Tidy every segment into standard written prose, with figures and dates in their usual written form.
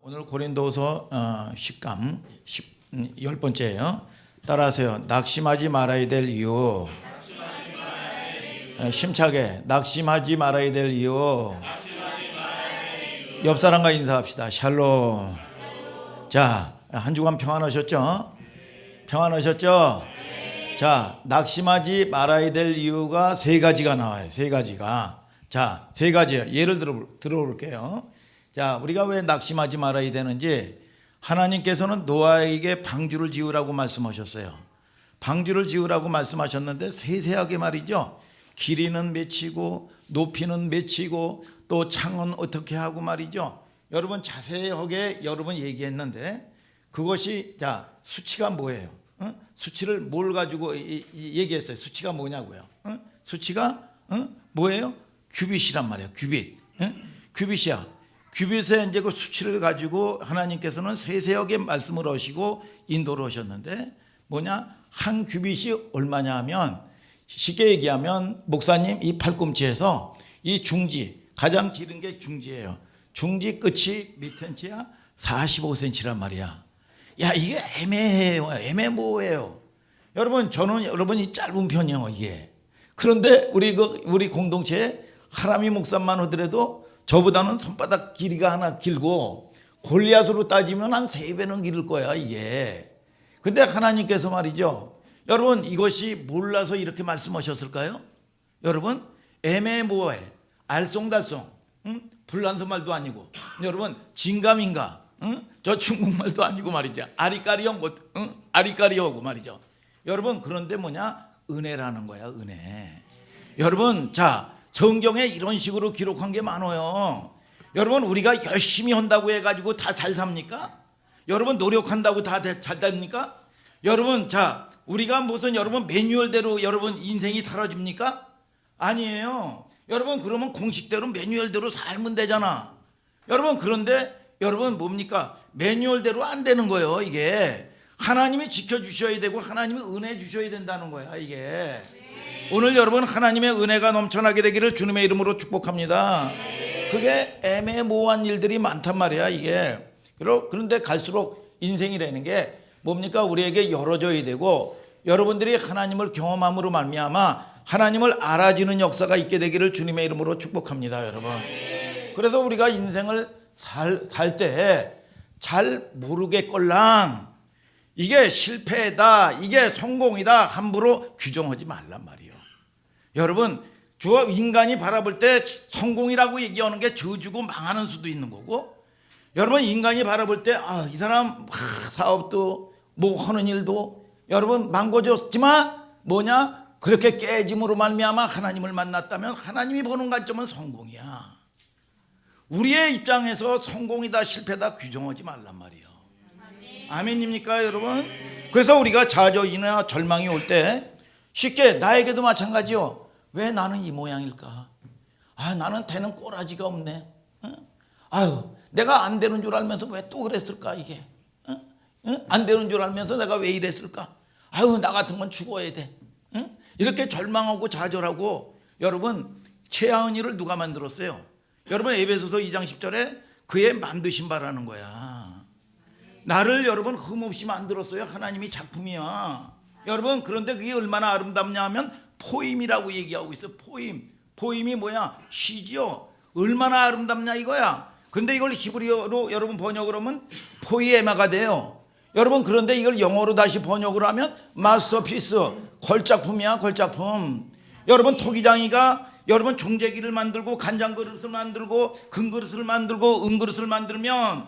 오늘 고린도서 10강 10번째예요. 따라하세요. 낙심하지 말아야 될 이유. 심차게 낙심하지 말아야 될 이유. 옆 사람과 인사합시다. 샬롬. 자, 한 주간 평안하셨죠? 평안하셨죠? 자, 낙심하지 말아야 될 이유가 세 가지가 나와요. 세 가지가. 자, 세 가지 예를 들어볼게요. 자, 우리가 왜 낙심하지 말아야 되는지, 하나님께서는 노아에게 방주를 지으라고 말씀하셨어요. 방주를 지으라고 말씀하셨는데 세세하게 말이죠. 길이는 몇이고 높이는 몇이고 또 창은 어떻게 하고 말이죠. 여러분 자세하게 여러분 얘기했는데, 그것이 자 수치가 뭐예요? 수치를 뭘 가지고 얘기했어요? 수치가 뭐냐고요? 수치가 뭐예요? 규빗이란 말이에요. 규빗. 규빗이야. 규빗에 이제 그 수치를 가지고 하나님께서는 세세하게 말씀을 하시고 인도를 하셨는데, 뭐냐? 한 규빗이 얼마냐 하면, 쉽게 얘기하면 목사님 이 팔꿈치에서 이 중지, 가장 길은 게 중지예요. 중지 끝이 몇 센치야? 45cm란 말이야. 야, 이게 애매해요. 애매모호해요. 여러분, 저는 여러분이 짧은 편이요, 이게. 그런데 우리 공동체에 하람이 목사만 하더라도 저보다는 손바닥 길이가 하나 길고, 골리앗으로 따지면 한 3배는 길을 거야, 이게. 근데 하나님께서 말이죠. 여러분, 이것이 몰라서 이렇게 말씀하셨을까요? 여러분, 애매모호해. 알쏭달쏭. 불란서 말도 아니고. 여러분, 진감인가? 저 중국말도 아니고 말이죠. 아리까리하고 말이죠. 여러분, 그런데 뭐냐? 은혜라는 거야, 은혜. 여러분, 자, 성경에 이런 식으로 기록한 게 많아요. 여러분, 우리가 열심히 한다고 해가지고 다 잘 삽니까? 여러분, 노력한다고 다 잘 됩니까? 여러분, 자, 우리가 무슨 여러분 매뉴얼대로 여러분 인생이 달아집니까? 아니에요. 여러분, 그러면 공식대로 매뉴얼대로 살면 되잖아. 여러분, 그런데 여러분 뭡니까? 매뉴얼대로 안 되는 거예요, 이게. 하나님이 지켜주셔야 되고 하나님이 은혜 주셔야 된다는 거야, 이게. 오늘 여러분 하나님의 은혜가 넘쳐나게 되기를 주님의 이름으로 축복합니다. 그게 애매모호한 일들이 많단 말이야, 이게. 그런데 갈수록 인생이라는 게 뭡니까? 우리에게 열어줘야 되고, 여러분들이 하나님을 경험함으로 말미암아 하나님을 알아지는 역사가 있게 되기를 주님의 이름으로 축복합니다, 여러분. 그래서 우리가 인생을 살 때 잘 모르겠걸랑 이게 실패다, 이게 성공이다 함부로 규정하지 말란 말이에요. 여러분, 인간이 바라볼 때 성공이라고 얘기하는 게 저주고 망하는 수도 있는 거고, 여러분 인간이 바라볼 때 이 사람 사업도 뭐 하는 일도 여러분 망고졌지만 뭐냐? 그렇게 깨짐으로 말미암아 하나님을 만났다면 하나님이 보는 관점은 성공이야. 우리의 입장에서 성공이다 실패다 규정하지 말란 말이에요. 아멘입니까, 여러분? 그래서 우리가 좌절이나 절망이 올 때 쉽게, 나에게도 마찬가지요. 왜 나는 이 모양일까? 나는 되는 꼬라지가 없네. 내가 안 되는 줄 알면서 왜 또 그랬을까, 이게? 안 되는 줄 알면서 내가 왜 이랬을까? 나 같은 건 죽어야 돼. 이렇게 절망하고 좌절하고, 여러분, 최하은이를 누가 만들었어요? 여러분, 에베소서 2장 10절에 그의 만드신 바라는 거야. 나를 여러분 흠없이 만들었어요. 하나님이 작품이야. 여러분, 그런데 그게 얼마나 아름답냐 하면 포임이라고 얘기하고 있어요. 포임이 뭐야? 시죠. 얼마나 아름답냐 이거야. 근데 이걸 히브리어로 여러분 번역을 하면 포이에마가 돼요. 여러분, 그런데 이걸 영어로 다시 번역을 하면 마스터피스, 걸작품이야, 걸작품. 여러분, 토기장이가 여러분 종재기를 만들고 간장그릇을 만들고 금그릇을 만들고 은그릇을 만들면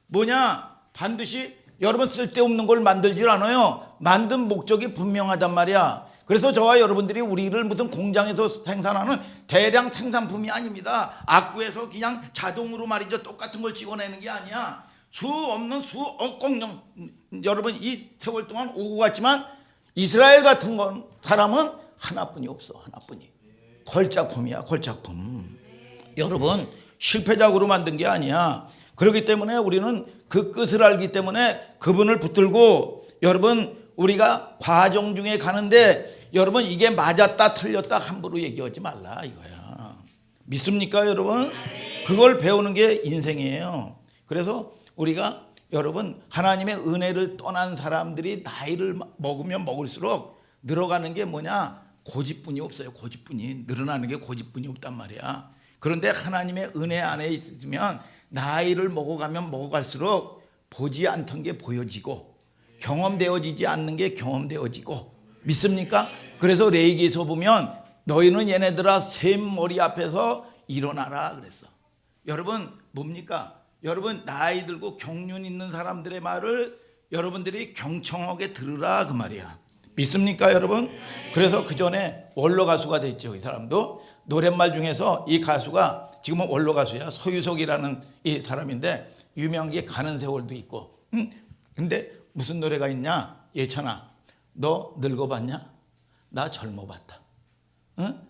뭐냐? 반드시 여러분 쓸데없는 걸 만들질 않아요. 만든 목적이 분명하단 말이야. 그래서 저와 여러분들이 우리를 무슨 공장에서 생산하는 대량 생산품이 아닙니다. 악구에서 그냥 자동으로 말이죠, 똑같은 걸 찍어내는 게 아니야. 수 없는 수억 공룡. 여러분, 이 세월 동안 오고 갔지만 이스라엘 같은 사람은 하나뿐이 없어. 하나뿐이. 걸작품이야, 걸작품. 여러분, 실패작으로 만든 게 아니야. 그렇기 때문에 우리는 그 끝을 알기 때문에 그분을 붙들고, 여러분, 우리가 과정 중에 가는데 여러분 이게 맞았다 틀렸다 함부로 얘기하지 말라 이거야. 믿습니까, 여러분? 그걸 배우는 게 인생이에요. 그래서 우리가 여러분 하나님의 은혜를 떠난 사람들이 나이를 먹으면 먹을수록 늘어가는 게 뭐냐? 고집뿐이 없어요. 고집뿐이 늘어나는 게 고집뿐이 없단 말이야. 그런데 하나님의 은혜 안에 있으면 나이를 먹어가면 먹어갈수록 보지 않던 게 보여지고 경험되어지지 않는 게 경험되어지고, 믿습니까? 그래서 레위기에서 보면 너희는 얘네들아 샘 머리 앞에서 일어나라 그랬어. 여러분 뭡니까? 여러분 나이 들고 경륜 있는 사람들의 말을 여러분들이 경청하게 들으라 그 말이야. 믿습니까 여러분? 그래서 그 전에 원로 가수가 됐죠. 이 사람도 노랫말 중에서 이 가수가 지금은 원로 가수야. 소유석이라는 이 사람인데 유명한 게 가는 세월도 있고. 근데 무슨 노래가 있냐? 예찬아 너 늙어봤냐? 나 젊어봤다. 응?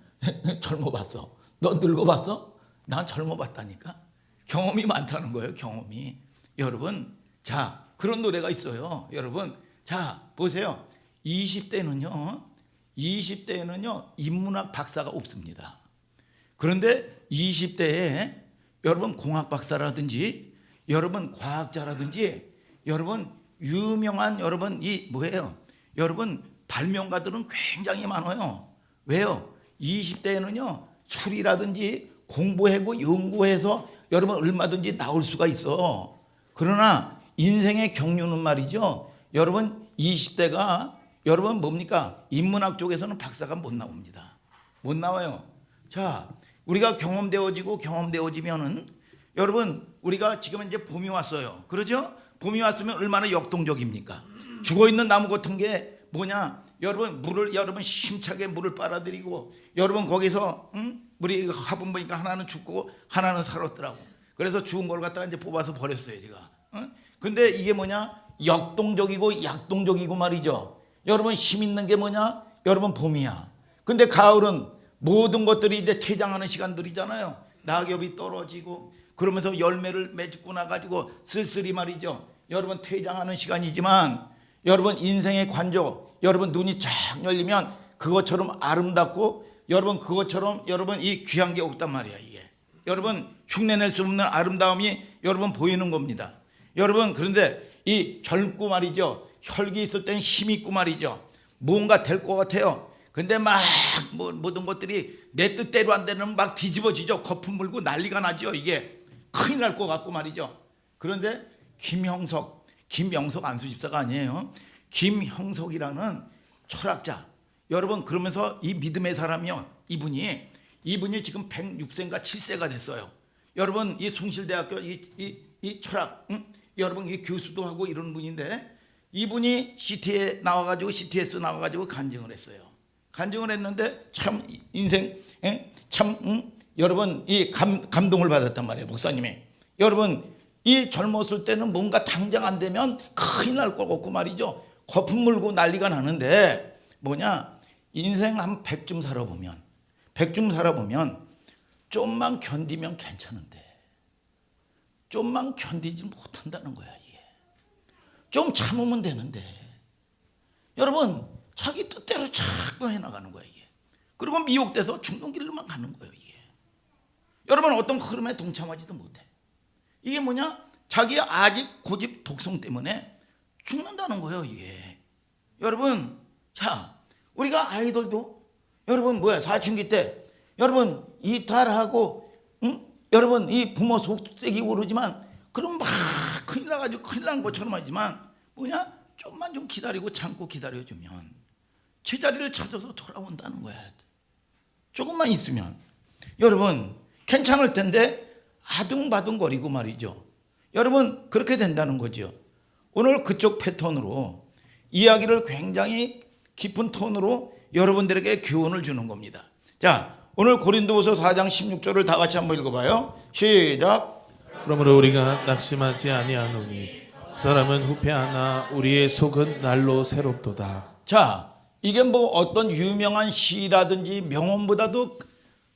젊어봤어. 너 늙어봤어? 난 젊어봤다니까. 경험이 많다는 거예요. 경험이. 여러분 자 그런 노래가 있어요. 여러분 자 보세요. 20대는요 인문학 박사가 없습니다. 그런데 20대에 여러분 공학 박사라든지 여러분 과학자라든지 여러분 유명한 여러분 이 뭐예요? 여러분 발명가들은 굉장히 많아요. 왜요? 20대에는요 술이라든지 공부하고 연구해서 여러분 얼마든지 나올 수가 있어. 그러나 인생의 경륜은 말이죠. 여러분 20대가 여러분 뭡니까? 인문학 쪽에서는 박사가 못 나옵니다. 못 나와요. 자, 우리가 경험되어지면은 여러분 우리가 지금 이제 봄이 왔어요. 그러죠? 봄이 왔으면 얼마나 역동적입니까? 죽어 있는 나무 같은 게 뭐냐? 여러분 물을 여러분 힘차게 물을 빨아들이고 여러분 거기서 물이 화분 보니까 하나는 죽고 하나는 살았더라고. 그래서 죽은 걸 갖다가 이제 뽑아서 버렸어요 제가. 근데 이게 뭐냐? 역동적이고 약동적이고 말이죠. 여러분 힘 있는 게 뭐냐? 여러분 봄이야. 근데 가을은 모든 것들이 이제 퇴장하는 시간들이잖아요. 낙엽이 떨어지고 그러면서 열매를 맺고 나가지고 쓸쓸히 말이죠. 여러분 퇴장하는 시간이지만 여러분 인생의 관조 여러분 눈이 쫙 열리면 그것처럼 아름답고 여러분 그것처럼 여러분 이 귀한 게 없단 말이야 이게. 여러분 흉내낼 수 없는 아름다움이 여러분 보이는 겁니다. 여러분 그런데 이 젊고 말이죠. 혈기 있을 땐 힘 있고 말이죠. 뭔가 될 것 같아요. 근데 막 모든 것들이 내 뜻대로 안 되는 막 뒤집어지죠. 거품 물고 난리가 나죠. 이게 큰일 날 것 같고 말이죠. 그런데 김영석 안수집사가 아니에요. 김형석이라는 철학자. 여러분 그러면서 이 믿음의 사람이요. 이분이 지금 106세인가 7세가 됐어요. 여러분 이 숭실대학교 이 철학 여러분 이 교수도 하고 이런 분인데 이분이 CTS 나와가지고 간증을 했어요. 간증을 했는데 참 인생 참 여러분 이 감동을 받았단 말이에요. 목사님이. 여러분 이 젊었을 때는 뭔가 당장 안 되면 큰일 날 것 같고 말이죠. 거품 물고 난리가 나는데 뭐냐 인생 한 100쯤 살아보면 좀만 견디면 괜찮은데 좀만 견디지 못한다는 거야 이게. 좀 참으면 되는데 여러분 자기 뜻대로 자꾸 해나가는 거야 이게. 그리고 미혹돼서 죽는 길로만 가는 거예요 이게. 여러분 어떤 흐름에 동참하지도 못해. 이게 뭐냐? 자기 아직 고집 독성 때문에 죽는다는 거예요 이게. 여러분 자 우리가 아이들도 여러분 사춘기 때 여러분 이탈하고 여러분 이 부모 속색이 오르지만 그럼 막 큰일 나가지고 큰일 난 것처럼 하지만 뭐냐? 좀만 좀 기다리고 참고 기다려주면 제자리를 찾아서 돌아온다는 거야. 조금만 있으면 여러분 괜찮을 텐데 아둥바둥거리고 말이죠. 여러분 그렇게 된다는 거죠. 오늘 그쪽 패턴으로 이야기를 굉장히 깊은 톤으로 여러분들에게 교훈을 주는 겁니다. 자, 오늘 고린도후서 4장 16절을 다 같이 한번 읽어봐요. 시작. 그러므로 우리가 낙심하지 아니하노니 그 사람은 후패하나 우리의 속은 날로 새롭도다. 자, 이게 뭐 어떤 유명한 시라든지 명언보다도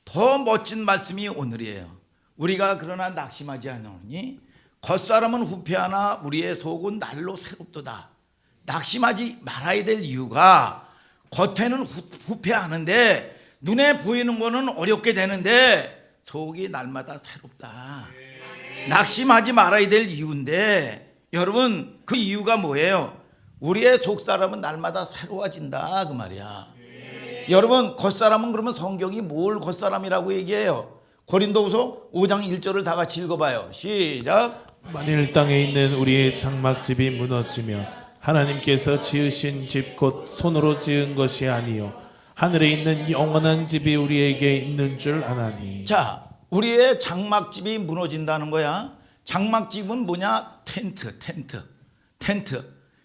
더 멋진 말씀이 오늘이에요. 우리가 그러나 낙심하지 아니하노니 겉사람은 후패하나 우리의 속은 날로 새롭도다. 낙심하지 말아야 될 이유가 겉에는 후패하는데 눈에 보이는 거는 어렵게 되는데 속이 날마다 새롭다. 낙심하지 말아야 될 이유인데 여러분 그 이유가 뭐예요? 우리의 속사람은 날마다 새로워진다 그 말이야. 여러분 겉사람은 그러면 성경이 뭘 겉사람이라고 얘기해요? 고린도후서 5장 1절을 다 같이 읽어봐요. 시작. 만일 땅에 있는 우리의 장막집이 무너지면 하나님께서 지으신 집 곧 손으로 지은 것이 아니요 하늘에 있는 영원한 집이 우리에게 있는 줄 아나니. 자, 우리의 장막집이 무너진다는 거야. 장막집은 뭐냐? 텐트.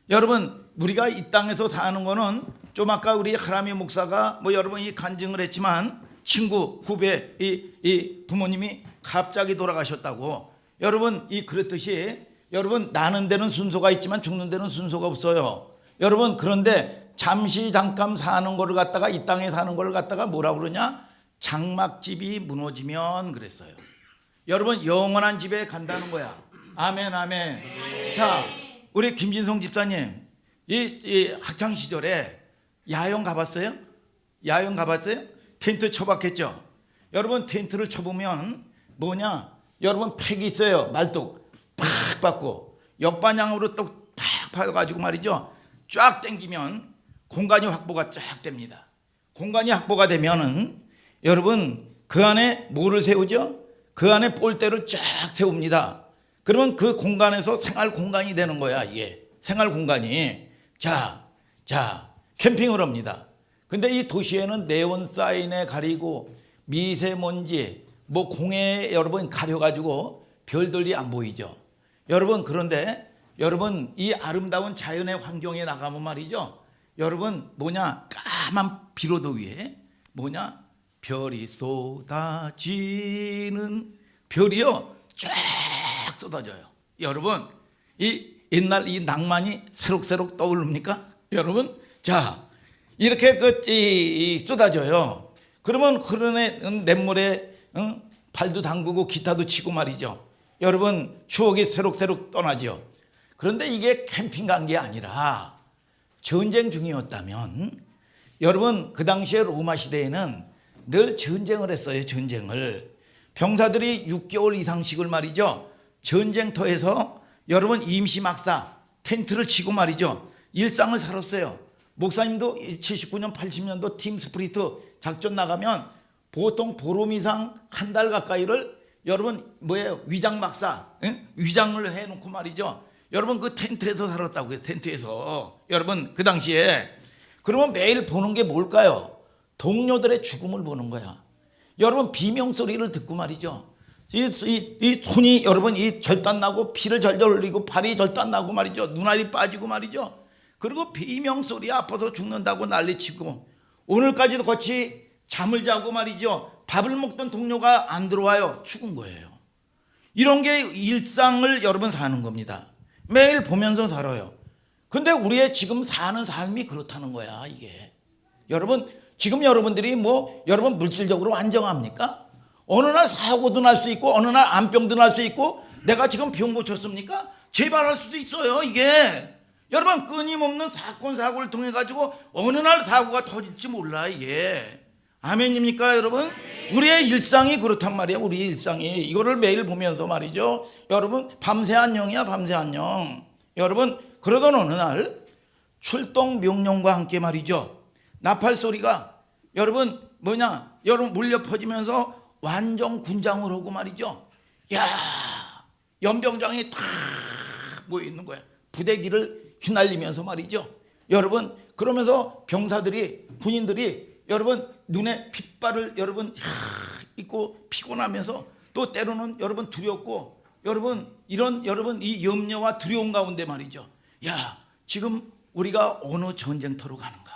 여러분 우리가 이 땅에서 사는 거는 좀 아까 우리 하라미 목사가 뭐 여러분이 간증을 했지만 친구 후배 이 부모님이 갑자기 돌아가셨다고. 여러분 이 그렇듯이 여러분 나는 데는 순서가 있지만 죽는 데는 순서가 없어요. 여러분 그런데 잠시 잠깐 사는 거를 갖다가 이 땅에 사는 거를 갖다가 뭐라 그러냐? 장막집이 무너지면 그랬어요. 여러분 영원한 집에 간다는 거야. 아멘 아멘. 자 우리 김진성 집사님 이 학창 시절에 야영 가봤어요? 야영 가봤어요? 텐트 쳐봤겠죠? 여러분 텐트를 쳐보면 뭐냐? 여러분 팩이 있어요. 말뚝 팍 받고 옆방향으로 또 팍 받아가지고 말이죠. 쫙 당기면 공간이 확보가 쫙 됩니다. 공간이 확보가 되면은 여러분 그 안에 뭐를 세우죠? 그 안에 볼대를 쫙 세웁니다. 그러면 그 공간에서 생활 공간이 되는 거야. 이게 생활 공간이. 자 캠핑을 합니다. 근데 이 도시에는 네온 사인에 가리고 미세먼지 뭐 공해에 여러분 가려가지고 별들이 안 보이죠. 여러분 그런데 여러분 이 아름다운 자연의 환경에 나가면 말이죠. 여러분 뭐냐? 까만 비로도 위에 뭐냐? 별이 쏟아지는 별이요 쫙 쏟아져요. 여러분 이 옛날 이 낭만이 새록새록 떠오릅니까? 여러분 자 이렇게 쏟아져요. 그러면 흐르는 냇물에 발도 담그고 기타도 치고 말이죠. 여러분 추억이 새록새록 떠나죠. 그런데 이게 캠핑 간 게 아니라 전쟁 중이었다면 여러분 그 당시에 로마 시대에는 늘 전쟁을 했어요. 전쟁을 병사들이 6개월 이상씩을 말이죠. 전쟁터에서 여러분 임시막사 텐트를 치고 말이죠. 일상을 살았어요. 목사님도 79년 80년도 팀 스프리트 작전 나가면 보통 보름 이상 한 달 가까이를 여러분 뭐예요? 위장막사 위장을 해놓고 말이죠. 여러분 그 텐트에서 살았다고요. 텐트에서 여러분 그 당시에 그러면 매일 보는 게 뭘까요? 동료들의 죽음을 보는 거야. 여러분 비명소리를 듣고 말이죠. 이 손이 여러분 이 절단 나고 피를 절절 흘리고 발이 절단 나고 말이죠. 눈알이 빠지고 말이죠. 그리고 비명소리에 아파서 죽는다고 난리치고 오늘까지도 같이 잠을 자고 말이죠. 밥을 먹던 동료가 안 들어와요. 죽은 거예요. 이런 게 일상을 여러분 사는 겁니다. 매일 보면서 살아요. 근데 우리의 지금 사는 삶이 그렇다는 거야 이게. 여러분 지금 여러분들이 뭐 여러분 물질적으로 안정합니까? 어느 날 사고도 날 수 있고 어느 날 암병도 날 수 있고 내가 지금 병 고쳤습니까? 재발할 수도 있어요 이게. 여러분 끊임없는 사건 사고를 통해 가지고 어느 날 사고가 터질지 몰라 이게. 아멘입니까 여러분? 우리의 일상이 그렇단 말이야. 우리의 일상이 이거를 매일 보면서 말이죠. 여러분 밤새 안녕이야 밤새 안녕. 여러분 그러던 어느 날 출동 명령과 함께 말이죠. 나팔 소리가 여러분 뭐냐? 여러분 물려 퍼지면서 완전 군장을 하고 말이죠. 야 연병장이 탁 모여 있는 거야. 부대기를 휘날리면서 말이죠. 여러분 그러면서 병사들이 군인들이 여러분 눈에 핏발을 여러분 있고 피곤하면서 또 때로는 여러분 두렵고 여러분 이런 여러분 이 염려와 두려움 가운데 말이죠. 야 지금 우리가 어느 전쟁터로 가는가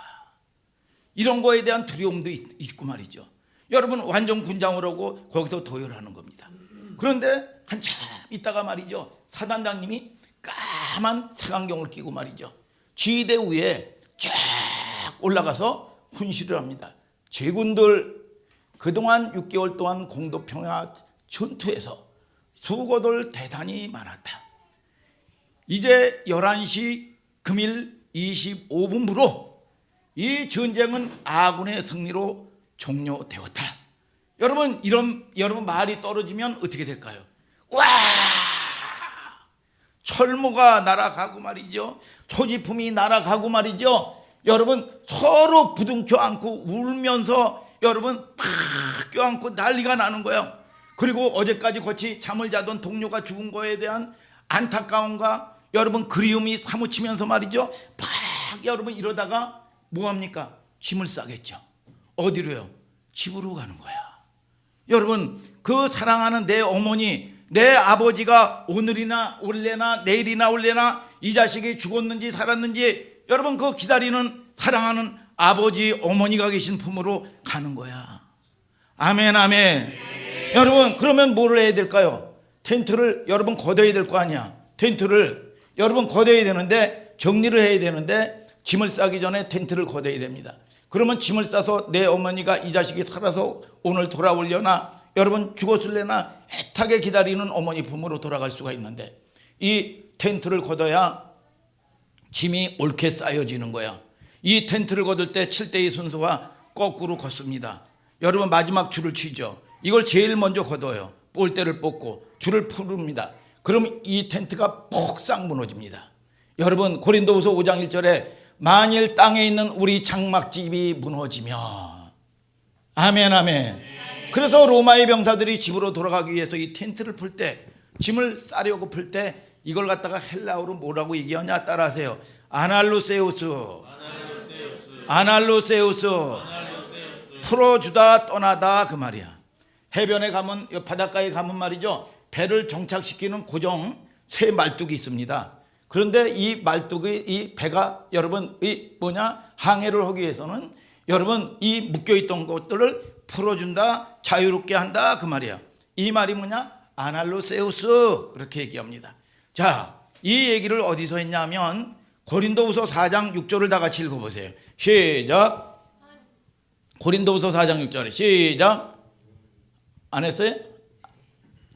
이런 거에 대한 두려움도 있고 말이죠. 여러분 완전 군장을 하고 거기서 도열하는 겁니다. 그런데 한참 있다가 말이죠. 사단장님이 까만 색안경을 끼고 말이죠. 지휘대 위에 쫙 올라가서 훈시를 합니다. 제군들 그동안 6개월 동안 공도평야 전투에서 수고들 대단히 많았다. 이제 11시 금일 25분부로 이 전쟁은 아군의 승리로 종료되었다. 여러분 이런 여러분 말이 떨어지면 어떻게 될까요? 와! 철모가 날아가고 말이죠. 소지품이 날아가고 말이죠. 여러분 서로 부둥켜 안고 울면서 여러분 막 껴안고 난리가 나는 거예요. 그리고 어제까지 같이 잠을 자던 동료가 죽은 거에 대한 안타까움과 여러분 그리움이 사무치면서 말이죠. 막 여러분 이러다가 뭐합니까? 짐을 싸겠죠. 어디로요? 집으로 가는 거야. 여러분 그 사랑하는 내 어머니 내 아버지가 오늘이나 올래나 내일이나 올래나 이 자식이 죽었는지 살았는지 여러분 그 기다리는 사랑하는 아버지 어머니가 계신 품으로 가는 거야. 아멘 아멘. 여러분 그러면 뭘 해야 될까요? 텐트를 여러분 걷어야 될 거 아니야. 텐트를 여러분 걷어야 되는데 정리를 해야 되는데 짐을 싸기 전에 텐트를 걷어야 됩니다. 그러면 짐을 싸서 내 어머니가 이 자식이 살아서 오늘 돌아오려나 여러분 죽었을래나 애타게 기다리는 어머니 품으로 돌아갈 수가 있는데 이 텐트를 걷어야 짐이 옳게 쌓여지는 거야. 이 텐트를 걷을 때 7대의 순서와 거꾸로 걷습니다. 여러분 마지막 줄을 치죠. 이걸 제일 먼저 걷어요. 볼대를 뽑고 줄을 풀습니다. 그럼 이 텐트가 폭삭 무너집니다. 여러분 고린도후서 5장 1절에 만일 땅에 있는 우리 장막집이 무너지면 아멘 아멘. 그래서 로마의 병사들이 집으로 돌아가기 위해서 이 텐트를 풀 때 짐을 싸려고 풀 때 이걸 갖다가 헬라어로 뭐라고 얘기하냐 따라하세요. 아날로세우스 아날로세우스 풀어주다 떠나다 그 말이야. 해변에 가면 바닷가에 가면 말이죠. 배를 정착시키는 고정 쇠 말뚝이 있습니다. 그런데 이 말뚝이 이 배가 여러분 이 항해를 하기 위해서는 여러분 이 묶여있던 것들을 풀어준다 자유롭게 한다 그 말이야. 이 말이 뭐냐? 아날로세우스 그렇게 얘기합니다. 자, 이 얘기를 어디서 했냐면 고린도후서 4장 6절을 다 같이 읽어보세요. 시작. 고린도후서 4장 6절에 시작. 안 했어요?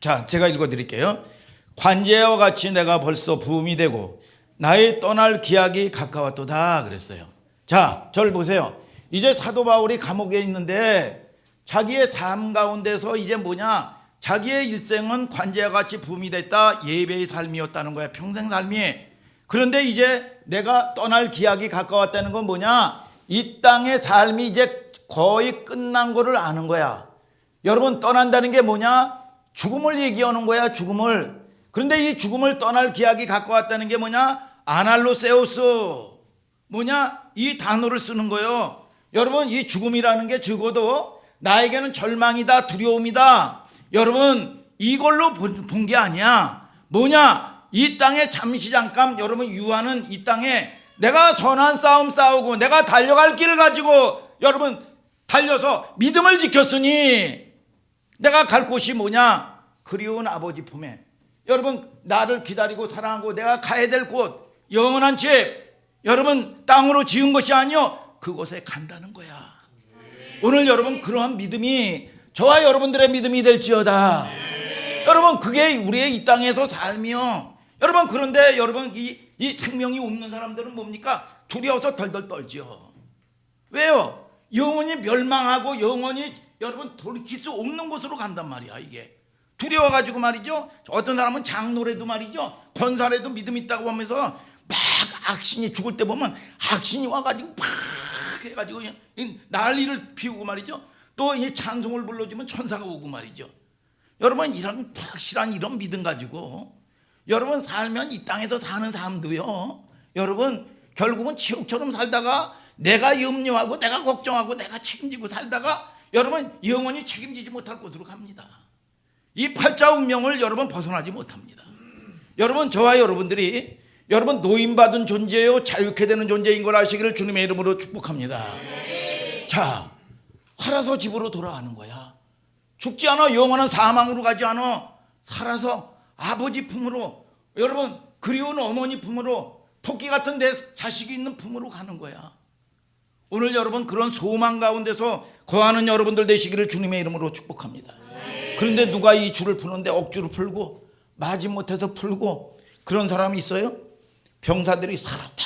자, 제가 읽어드릴게요. 관제와 같이 내가 벌써 부음이 되고 나의 떠날 기약이 가까웠도다 그랬어요. 자, 저를 보세요. 이제 사도 바울이 감옥에 있는데 자기의 삶 가운데서 이제 뭐냐? 자기의 일생은 관제와 같이 부음이 됐다. 예배의 삶이었다는 거야. 평생 삶이. 그런데 이제 내가 떠날 기약이 가까웠다는 건 뭐냐? 이 땅의 삶이 이제 거의 끝난 거를 아는 거야. 여러분 떠난다는 게 뭐냐? 죽음을 얘기하는 거야. 죽음을. 그런데 이 죽음을 떠날 기약이 가까웠다는 게 뭐냐? 아날로세우스. 뭐냐? 이 단어를 쓰는 거예요. 여러분 이 죽음이라는 게 적어도 나에게는 절망이다 두려움이다. 여러분 이걸로 본 게 아니야. 뭐냐? 이 땅에 잠시 잠깐 여러분 유하는 이 땅에 내가 선한 싸움 싸우고 내가 달려갈 길을 가지고 여러분 달려서 믿음을 지켰으니 내가 갈 곳이 뭐냐? 그리운 아버지 품에 여러분 나를 기다리고 사랑하고 내가 가야 될 곳 영원한 집 여러분 땅으로 지은 것이 아니요 그곳에 간다는 거야. 오늘 여러분 그러한 믿음이 저와 여러분들의 믿음이 될지어다. 여러분 그게 우리의 이 땅에서 삶이요. 여러분 그런데 여러분 이 생명이 없는 사람들은 뭡니까? 두려워서 덜덜 떨죠. 왜요? 영원히 멸망하고 영원히 여러분 돌이킬 수 없는 곳으로 간단 말이야. 이게 두려워가지고 말이죠. 어떤 사람은 장로래도 말이죠. 권사래도 믿음 있다고 하면서 막 악신이 죽을 때 보면 악신이 와가지고 팍 해가지고 난리를 피우고 말이죠. 또 이 찬송을 불러주면 천사가 오고 말이죠. 여러분 이런 불확실한 이런 믿음 가지고 여러분 살면 이 땅에서 사는 삶도요. 여러분 결국은 지옥처럼 살다가 내가 염려하고 내가 걱정하고 내가 책임지고 살다가 여러분 영원히 책임지지 못할 곳으로 갑니다. 이 팔자 운명을 여러분 벗어나지 못합니다. 여러분 저와 여러분들이 여러분 노임받은 존재요 자유케 되는 존재인 걸 아시기를 주님의 이름으로 축복합니다. 자, 살아서 집으로 돌아가는 거야. 죽지 않아. 영원한 사망으로 가지 않아. 살아서 아버지 품으로 여러분 그리운 어머니 품으로 토끼 같은 내 자식이 있는 품으로 가는 거야. 오늘 여러분 그런 소망 가운데서 거하는 여러분들 되시기를 주님의 이름으로 축복합니다. 그런데 누가 이 줄을 푸는데 억지로 풀고 마지 못해서 풀고 그런 사람이 있어요? 병사들이 살았다.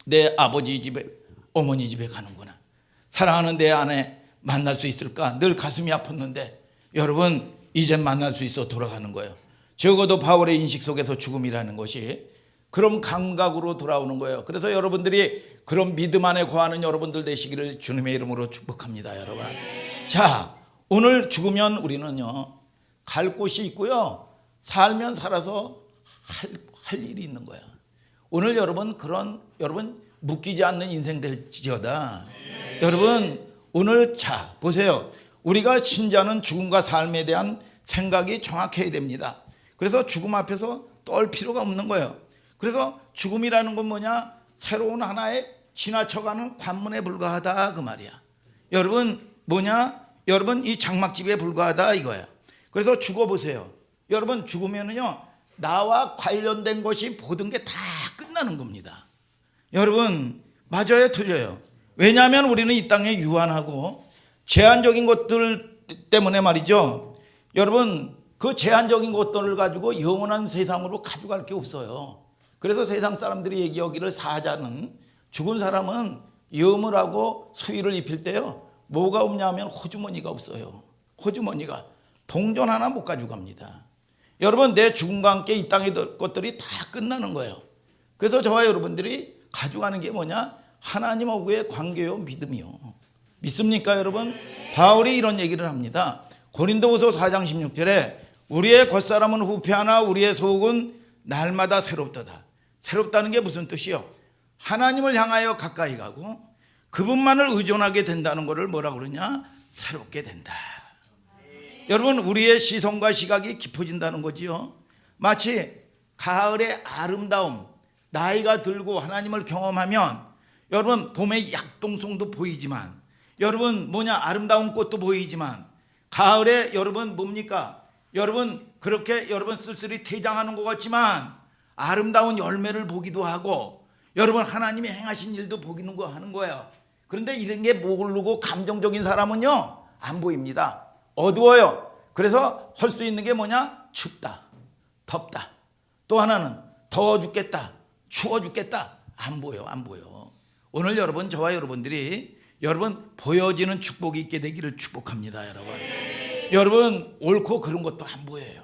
내 아버지 집에 어머니 집에 가는구나. 사랑하는 내 아내 만날 수 있을까? 늘 가슴이 아팠는데 여러분 이젠 만날 수 있어 돌아가는 거예요. 적어도 바울의 인식 속에서 죽음이라는 것이 그런 감각으로 돌아오는 거예요. 그래서 여러분들이 그런 믿음 안에 거하는 여러분들 되시기를 주님의 이름으로 축복합니다, 여러분. 자, 오늘 죽으면 우리는요 갈 곳이 있고요, 살면 살아서 할 일이 있는 거야. 오늘 여러분 여러분 묶이지 않는 인생 될지어다. 여러분 오늘 자 보세요. 우리가 신자는 죽음과 삶에 대한 생각이 정확해야 됩니다. 그래서 죽음 앞에서 떨 필요가 없는 거예요. 그래서 죽음이라는 건 뭐냐? 새로운 하나의 지나쳐가는 관문에 불과하다 그 말이야. 여러분 뭐냐? 여러분 이 장막집에 불과하다 이거야. 그래서 죽어보세요. 여러분 죽으면은요 나와 관련된 것이 모든 게 다 끝나는 겁니다. 여러분 맞아요 틀려요? 왜냐하면 우리는 이 땅에 유한하고 제한적인 것들 때문에 말이죠. 여러분 그 제한적인 것들을 가지고 영원한 세상으로 가져갈 게 없어요. 그래서 세상 사람들이 얘기하기를 사자는 죽은 사람은 염을 하고 수의를 입힐 때요 뭐가 없냐 하면 호주머니가 없어요. 호주머니가 동전 하나 못 가져갑니다. 여러분 내 죽음과 함께 이 땅의 것들이 다 끝나는 거예요. 그래서 저와 여러분들이 가져가는 게 뭐냐? 하나님하고의 관계요 믿음이요. 믿습니까 여러분? 바울이 이런 얘기를 합니다. 고린도후서 4장 16절에 우리의 겉사람은 후패하나 우리의 속은 날마다 새롭도다. 새롭다는 게 무슨 뜻이요? 하나님을 향하여 가까이 가고 그분만을 의존하게 된다는 것을 뭐라고 그러냐? 새롭게 된다. 여러분 우리의 시선과 시각이 깊어진다는 거지요. 마치 가을의 아름다움, 나이가 들고 하나님을 경험하면 여러분 봄의 약동송도 보이지만 여러분 뭐냐 아름다운 꽃도 보이지만 가을에 여러분 뭡니까? 여러분 그렇게 여러분 쓸쓸히 퇴장하는 것 같지만 아름다운 열매를 보기도 하고 여러분 하나님이 행하신 일도 보기는 거 하는 거예요. 그런데 이런 게 모르고 감정적인 사람은요 안 보입니다. 어두워요. 그래서 할 수 있는 게 뭐냐? 춥다, 덥다. 또 하나는 더워 죽겠다, 추워 죽겠다. 안 보여, 안 보여. 오늘 여러분 저와 여러분들이 여러분 보여지는 축복이 있게 되기를 축복합니다, 여러분. 여러분 옳고 그런 것도 안 보여요.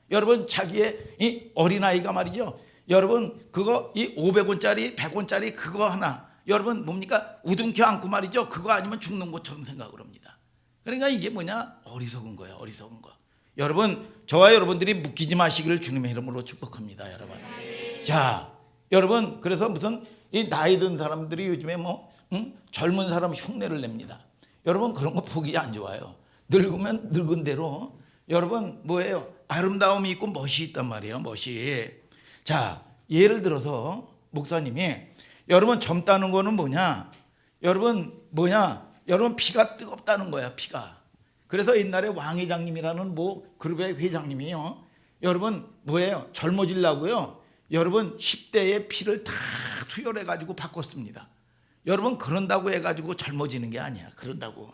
여러분 자기의 이 어린아이가 말이죠. 여러분 그거 이 500원짜리 100원짜리 그거 하나 여러분 뭡니까? 우둔켜 안고 말이죠. 그거 아니면 죽는 것처럼 생각을 합니다. 그러니까 이게 뭐냐? 어리석은 거예요. 어리석은 거. 여러분 저와 여러분들이 묶이지 마시기를 주님의 이름으로 축복합니다, 여러분. 자, 여러분 그래서 무슨 이 나이 든 사람들이 요즘에 뭐 젊은 사람 흉내를 냅니다. 여러분 그런 거 보기 안 좋아요. 늙으면 늙은 대로 여러분 뭐예요? 아름다움이 있고 멋이 있단 말이에요. 멋이. 자, 예를 들어서 목사님이 여러분 젊다는 거는 뭐냐? 여러분 뭐냐? 여러분 피가 뜨겁다는 거야, 피가. 그래서 옛날에 왕 회장님이라는 뭐 그룹의 회장님이요. 여러분 뭐예요? 젊어지려고요. 여러분 10대의 피를 다 투여해 가지고 바꿨습니다. 여러분 그런다고 해 가지고 젊어지는 게 아니야. 그런다고.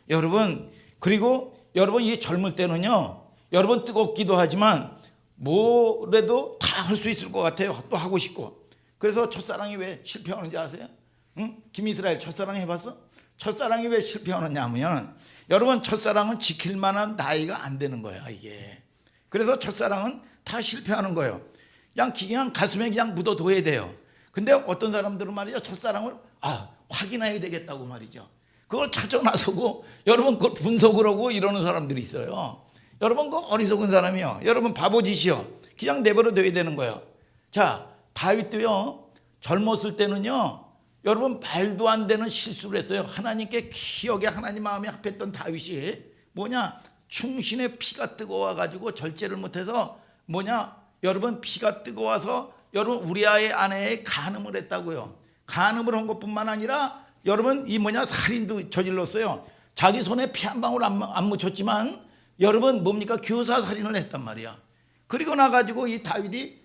여러분 그리고 여러분 이 젊을 때는요. 여러분 뜨겁기도 하지만 뭐래도 다 할 수 있을 것 같아요. 또 하고 싶고. 그래서 첫사랑이 왜 실패하는지 아세요? 응? 김이스라엘 첫사랑 해봤어? 첫사랑이 왜 실패하느냐 하면 여러분 첫사랑은 지킬 만한 나이가 안 되는 거야 이게. 그래서 첫사랑은 다 실패하는 거예요. 그냥 가슴에 그냥 묻어둬야 돼요. 근데 어떤 사람들은 말이죠 첫사랑을 확인해야 되겠다고 말이죠. 그걸 찾아 나서고 여러분 그걸 분석을 하고 이러는 사람들이 있어요. 여러분 그 어리석은 사람이요. 여러분 바보짓이요. 그냥 내버려 둬야 되는 거예요. 자, 다윗도요 젊었을 때는요 여러분 말도 안 되는 실수를 했어요. 하나님께 기억에 하나님 마음에 합했던 다윗이 뭐냐? 충신의 피가 뜨거워 가지고 절제를 못해서 뭐냐? 여러분 피가 뜨거워서 여러분 우리아의 아내의 간음을 했다고요. 간음을 한 것뿐만 아니라 여러분 이 뭐냐? 살인도 저질렀어요. 자기 손에 피 한 방울 안 묻혔지만 여러분 뭡니까? 교사 살인을 했단 말이야. 그리고 나가지고 이 다윗이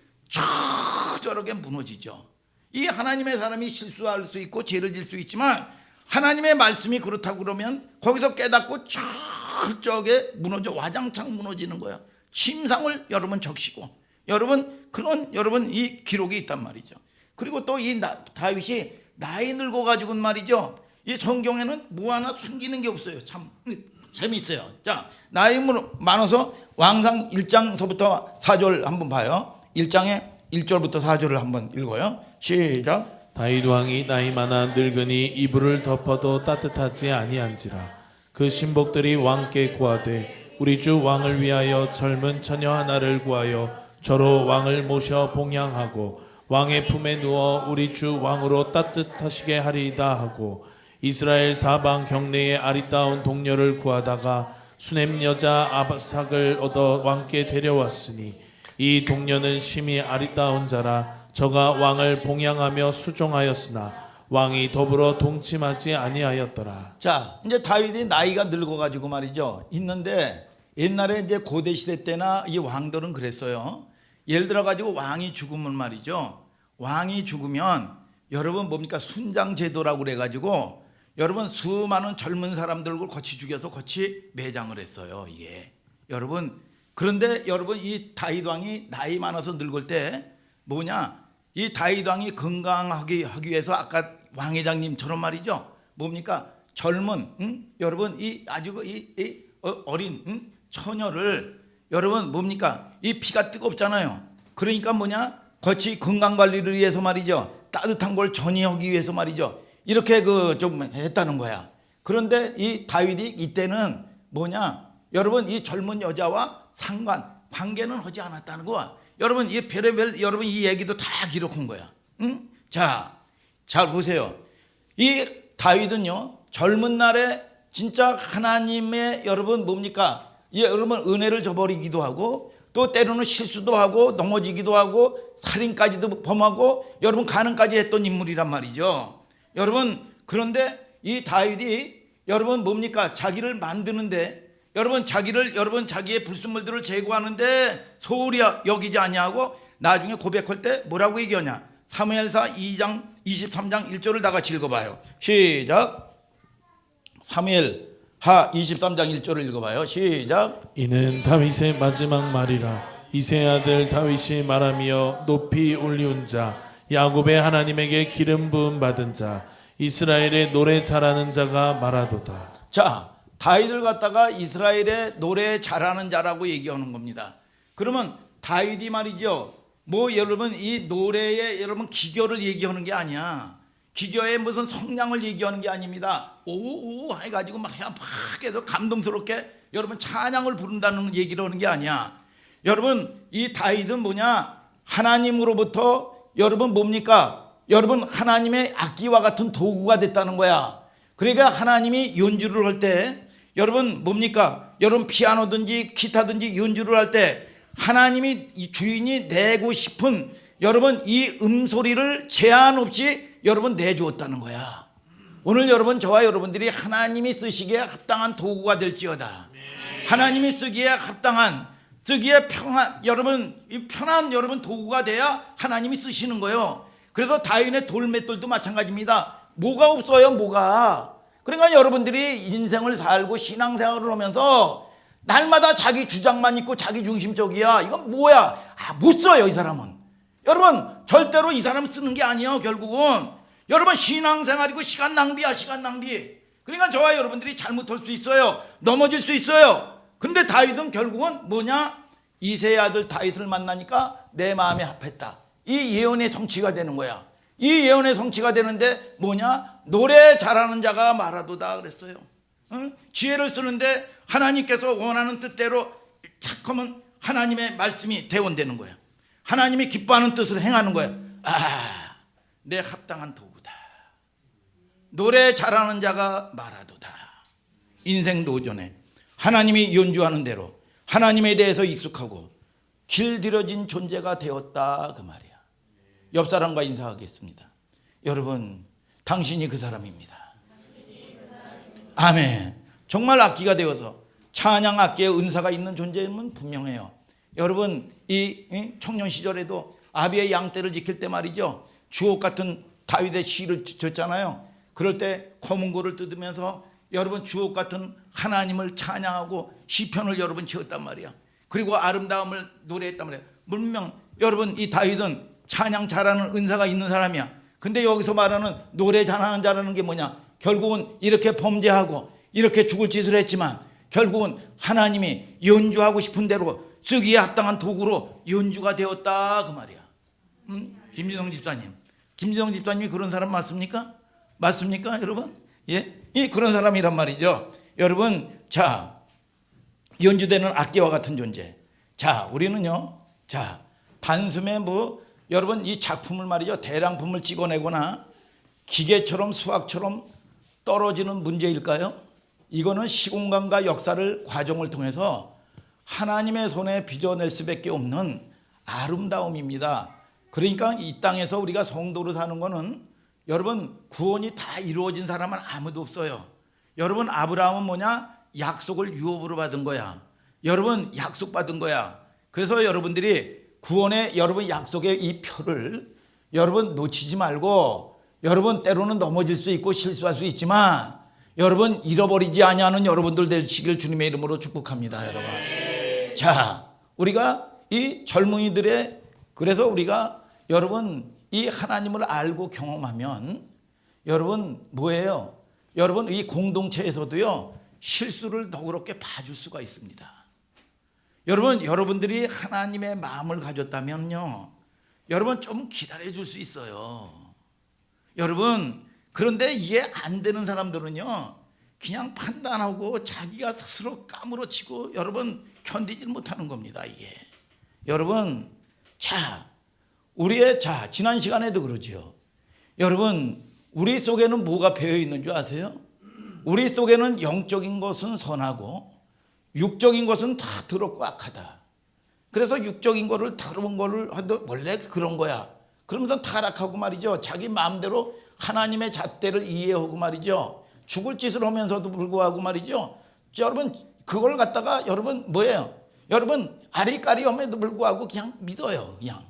저렇게 무너지죠. 이 하나님의 사람이 실수할 수 있고 죄를 질 수 있지만 하나님의 말씀이 그렇다고 그러면 거기서 깨닫고 저쪽에 무너져 와장창 무너지는 거야. 침상을 여러분 적시고 여러분 그런 여러분 이 기록이 있단 말이죠. 그리고 또 이 다윗이 나이 늙어 가지고는 말이죠. 이 성경에는 뭐 하나 숨기는 게 없어요. 참 재미있어요. 자, 나이 많아서 왕상 1장서부터 4절 한번 봐요. 1장에 1절부터 4절을 한번 읽어요. 시작. 다윗 왕이 나이 많아 늙으니 이불을 덮어도 따뜻하지 아니한지라. 그 신복들이 왕께 구하되 우리 주 왕을 위하여 젊은 처녀 하나를 구하여 저로 왕을 모셔 봉양하고 왕의 품에 누워 우리 주 왕으로 따뜻하시게 하리이다 하고 이스라엘 사방 경내에 아리따운 동료를 구하다가 수넴 여자 아바삭을 얻어 왕께 데려왔으니 이 동료는 심히 아리따운 자라 저가 왕을 봉양하며 수종하였으나 왕이 더불어 동침하지 아니하였더라. 자, 이제 다윗이 나이가 늙어가지고 말이죠. 있는데 옛날에 이제 고대 시대 때나 이 왕들은 그랬어요. 예를 들어 가지고 왕이 죽으면 말이죠. 왕이 죽으면 여러분 뭡니까 순장 제도라고 그래 가지고 여러분 수많은 젊은 사람들을 거치 죽여서 거치 매장을 했어요. 예. 여러분 그런데 여러분 이 다윗 왕이 나이 많아서 늙을 때 뭐냐? 이 다윗 왕이 건강하게 하기 위해서 아까 왕 회장님처럼 말이죠. 뭡니까? 젊은 여러분 이 아주 어린 처녀를 여러분 뭡니까? 이 피가 뜨겁잖아요. 그러니까 뭐냐? 거치 건강 관리를 위해서 말이죠. 따뜻한 걸 전이하기 위해서 말이죠. 이렇게 좀 했다는 거야. 그런데 이 다윗이 이때는 뭐냐? 여러분 이 젊은 여자와 관계는 하지 않았다는 거야. 여러분 이 별의별 여러분 이 얘기도 다 기록한 거야. 응? 자, 잘 보세요. 이 다윗은요 젊은 날에 진짜 하나님의 여러분 뭡니까? 여러분 은혜를 저버리기도 하고 또 때로는 실수도 하고 넘어지기도 하고 살인까지도 범하고 여러분 가능까지 했던 인물이란 말이죠. 여러분 그런데 이 다윗이 여러분 뭡니까? 자기를 만드는데 여러분 자기의 불순물들을 제거하는데 소홀히 여기지 아니하고 나중에 고백할 때 뭐라고 얘기하냐? 사무엘사 2장 23장 1절을 다 같이 읽어봐요. 시작. 사무엘하 23장 1절을 읽어봐요. 시작. 이는 다윗의 마지막 말이라. 이새의 아들 다윗이 말하며 높이 올리운 자 야곱의 하나님에게 기름 부음 받은 자 이스라엘의 노래 잘하는 자가 말하도다. 자, 다윗을 갖다가 이스라엘의 노래 잘하는 자라고 얘기하는 겁니다. 그러면 다윗이 말이죠. 뭐 여러분 이 노래의 여러분 기교를 얘기하는 게 아니야. 기교의 무슨 성량을 얘기하는 게 아닙니다. 오오 해가지고 막 해서 감동스럽게 여러분 찬양을 부른다는 얘기를 하는 게 아니야. 여러분 이 다윗은 뭐냐? 하나님으로부터 여러분 뭡니까? 여러분 하나님의 악기와 같은 도구가 됐다는 거야. 그러니까 하나님이 연주를 할 때 여러분 뭡니까? 여러분 피아노든지 기타든지 연주를 할 때 하나님이 이 주인이 내고 싶은 여러분 이 음소리를 제한 없이 여러분 내주었다는 거야. 오늘 여러분 저와 여러분들이 하나님이 쓰시기에 합당한 도구가 될지어다. 하나님이 쓰기에 합당한 쓰기에 여러분 이 편한 여러분 도구가 돼야 하나님이 쓰시는 거예요. 그래서 다윗의 돌맷돌도 마찬가지입니다. 뭐가 없어요, 뭐가. 그러니까 여러분들이 인생을 살고 신앙생활을 하면서 날마다 자기 주장만 있고 자기 중심적이야. 이건 뭐야? 못 써요, 이 사람은. 여러분 절대로 이 사람 쓰는 게 아니에요. 결국은 여러분 신앙생활이고 시간 낭비야, 시간 낭비. 그러니까 저와 여러분들이 잘못할 수 있어요. 넘어질 수 있어요. 근데 다윗은 결국은 뭐냐? 이새의 아들 다윗을 만나니까 내 마음에 합했다. 이 예언의 성취가 되는 거야. 이 예언의 성취가 되는데 뭐냐? 노래 잘하는 자가 말하도다 그랬어요. 응? 지혜를 쓰는데 하나님께서 원하는 뜻대로 탁 하면 하나님의 말씀이 대원되는 거야. 하나님이 기뻐하는 뜻을 행하는 거야. 내 합당한 도구다. 노래 잘하는 자가 말하도다. 인생 도전에 하나님이 연주하는 대로 하나님에 대해서 익숙하고 길들여진 존재가 되었다 그 말이야. 옆 사람과 인사하겠습니다. 여러분 당신이 그 사람입니다. 아멘. 정말 악기가 되어서 찬양 악기의 은사가 있는 존재임은 분명해요. 여러분 이 청년 시절에도 아비의 양떼를 지킬 때 말이죠. 주옥 같은 다윗의 시를 졌잖아요. 그럴 때 검은고를 뜯으면서 여러분 주옥 같은 하나님을 찬양하고 시편을 여러분 지었단 말이야. 그리고 아름다움을 노래했단 말이야. 분명 여러분 이 다윗은 찬양 잘하는 은사가 있는 사람이야. 근데 여기서 말하는 노래 잘하는 자라는 게 뭐냐? 결국은 이렇게 범죄하고 이렇게 죽을 짓을 했지만 결국은 하나님이 연주하고 싶은 대로 쓰기에 합당한 도구로 연주가 되었다 그 말이야. 김진성 집사님, 김진성 집사님이 그런 사람 맞습니까? 맞습니까, 여러분? 예, 이 그런 사람이란 말이죠. 여러분, 자, 연주되는 악기와 같은 존재. 자, 우리는요, 자, 단숨에 뭐 여러분 이 작품을 말이죠, 대량품을 찍어내거나 기계처럼 수학처럼 떨어지는 문제일까요? 이거는 시공간과 역사를 과정을 통해서 하나님의 손에 빚어낼 수밖에 없는 아름다움입니다. 그러니까 이 땅에서 우리가 성도로 사는 거는 여러분 구원이 다 이루어진 사람은 아무도 없어요. 여러분 아브라함은 뭐냐? 약속을 유업으로 받은 거야. 여러분 약속받은 거야. 그래서 여러분들이 구원의 여러분 약속의 이 표를 여러분 놓치지 말고, 여러분 때로는 넘어질 수 있고 실수할 수 있지만 여러분 잃어버리지 아니하는 여러분들 되시길 주님의 이름으로 축복합니다. 여러분, 자, 우리가 이 젊은이들의, 그래서 우리가 여러분 이 하나님을 알고 경험하면 여러분 뭐예요? 여러분 이 공동체에서도요 실수를 너그럽게 봐줄 수가 있습니다. 여러분, 여러분들이 하나님의 마음을 가졌다면요 여러분 좀 기다려 줄 수 있어요. 여러분, 그런데 이해 안 되는 사람들은요 그냥 판단하고 자기가 스스로 까무러치고 여러분 견디질 못하는 겁니다. 이게 여러분, 자, 우리의, 자, 지난 시간에도 그러죠. 여러분, 우리 속에는 뭐가 배어 있는 줄 아세요? 우리 속에는 영적인 것은 선하고 육적인 것은 다 더럽고 악하다. 그래서 육적인 거를 더러운 거를 원래 그런 거야 그러면서 타락하고 말이죠, 자기 마음대로 하나님의 잣대를 이해하고 말이죠, 죽을 짓을 하면서도 불구하고 말이죠, 여러분 그걸 갖다가 여러분 뭐예요? 여러분 아리까리함에도 불구하고 그냥 믿어요. 그냥